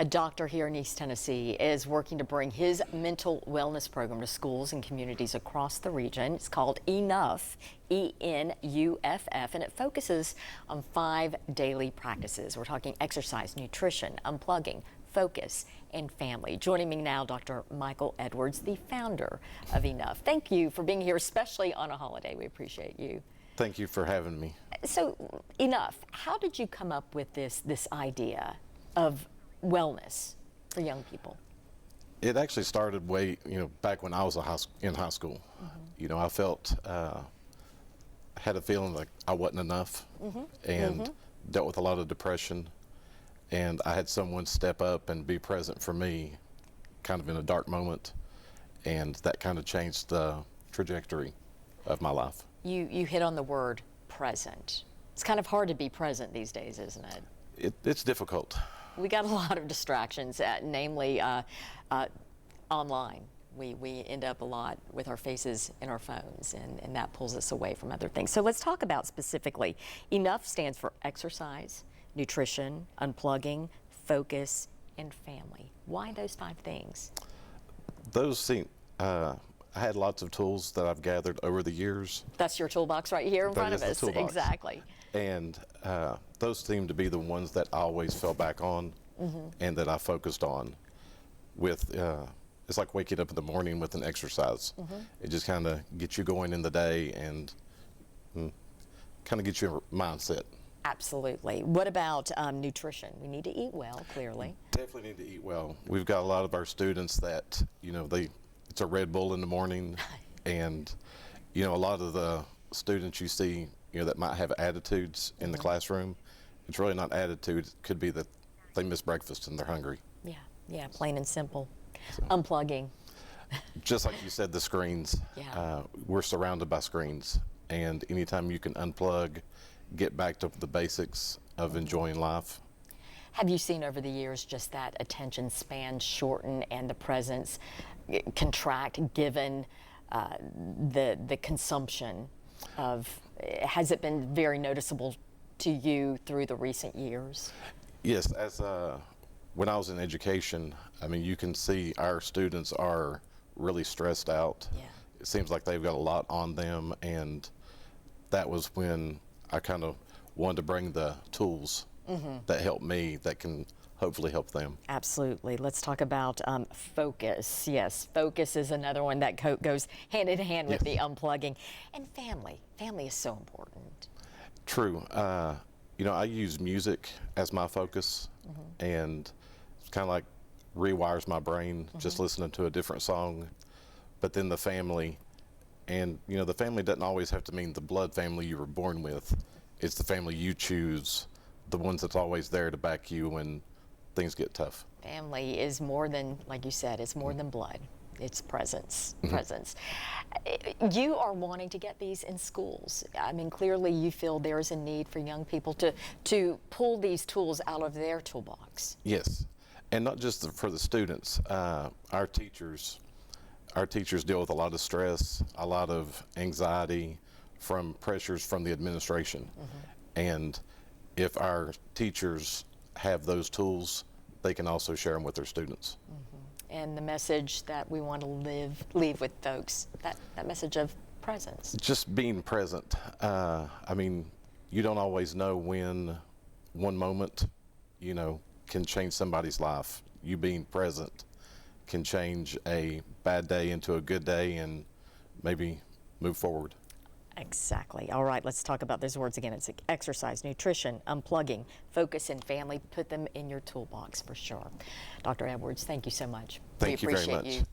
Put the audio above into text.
A doctor here in East Tennessee is working to bring his mental wellness program to schools and communities across the region. It's called E.N.U.F.F, E.N.U.F.F, and it focuses on 5 daily practices. We're talking exercise, nutrition, unplugging, focus, and family. Joining me now, Dr. Michael Edwards, the founder of E.N.U.F.F. Thank you for being here, especially on a holiday. We appreciate you. Thank you for having me. So, E.N.U.F.F, how did you come up with this idea of wellness for young people? It actually started way, back when I was in high school. I felt, had a feeling like I wasn't enough, and dealt with a lot of depression. And I had someone step up and be present for me, kind of in a dark moment, and that kind of changed the trajectory of my life. You hit on the word present. It's kind of hard to be present these days, isn't it? It's difficult. We got a lot of distractions, namely online. We end up a lot with our faces in our phones, and that pulls us away from other things. So let's talk about specifically. E.N.U.F.F stands for exercise, nutrition, unplugging, focus, and family. Why those 5 things? I had lots of tools that I've gathered over the years. That's your toolbox right here in front of us. Exactly. And those seem to be the ones that I always fell back on, and that I focused on. It's like waking up in the morning with an exercise. It just kind of gets you going in the day and kind of gets your mindset. Absolutely. What about nutrition? We need to eat well, clearly. Definitely need to eat well. We've got a lot of our students that, it's a Red Bull in the morning, and, a lot of the students you see, that might have attitudes in the classroom, it's really not attitude. It could be that they miss breakfast and they're hungry. Yeah, plain and simple. So, unplugging. Just like you said, the screens. Yeah. We're surrounded by screens, and anytime you can unplug, get back to the basics of enjoying life. Have you seen over the years just that attention span shorten and the presence contract given the consumption of, has it been very noticeable to you through the recent years? Yes, when I was in education, you can see our students are really stressed out. Yeah. It seems like they've got a lot on them, and that was when I kind of wanted to bring the tools that help me that can hopefully help them. Absolutely. Let's talk about focus. Yes, focus is another one that goes hand in hand with the unplugging. And family. Family is so important. True. I use music as my focus, and it's kind of like rewires my brain just listening to a different song. But then the family, and the family doesn't always have to mean the blood family you were born with. It's the family you choose, the ones that's always there to back you when things get tough. Family is more than, like you said, it's more than blood. It's presence. Presence. You are wanting to get these in schools. Clearly you feel there's a need for young people to pull these tools out of their toolbox. Yes, and not just for the students. Our teachers deal with a lot of stress, a lot of anxiety from pressures from the administration. And if our teachers have those tools, they can also share them with their students. And the message that we want to leave with folks, that message of presence. Just being present. You don't always know when one moment, can change somebody's life. You being present can change a bad day into a good day and maybe move forward. Exactly. All right, let's talk about those words again. It's exercise, nutrition, unplugging, focus, and family. Put them in your toolbox for sure. Dr. Edwards, thank you so much. Thank you very much. We appreciate you.